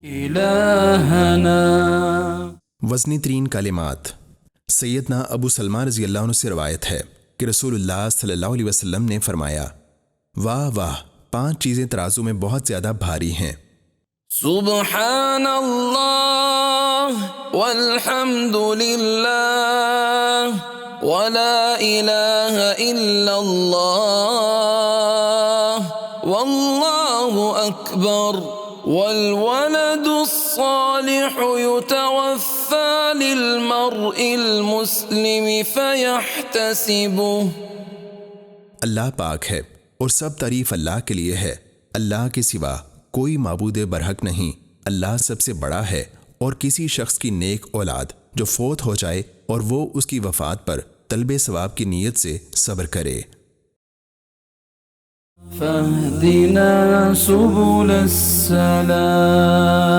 إلهنا. وزنی ترین کلمات سیدنا ابو سلمہ رضی اللہ عنہ سے روایت ہے کہ رسول اللہ صلی اللہ علیہ وسلم نے فرمایا، واہ واہ، 5 چیزیں ترازو میں بہت زیادہ بھاری ہیں۔ سبحان اللہ والحمد للہ ولا الہ الا اللہ واللہ اکبر والولد الصالح يتوفى للمرء المسلم فيحتسبه۔ اللہ پاک ہے اور سب تعریف اللہ کے لیے ہے، اللہ کے سوا کوئی معبود برحق نہیں، اللہ سب سے بڑا ہے۔ اور کسی شخص کی نیک اولاد جو فوت ہو جائے اور وہ اس کی وفات پر طلب ثواب کی نیت سے صبر کرے۔ فاهدنا سبل السلام۔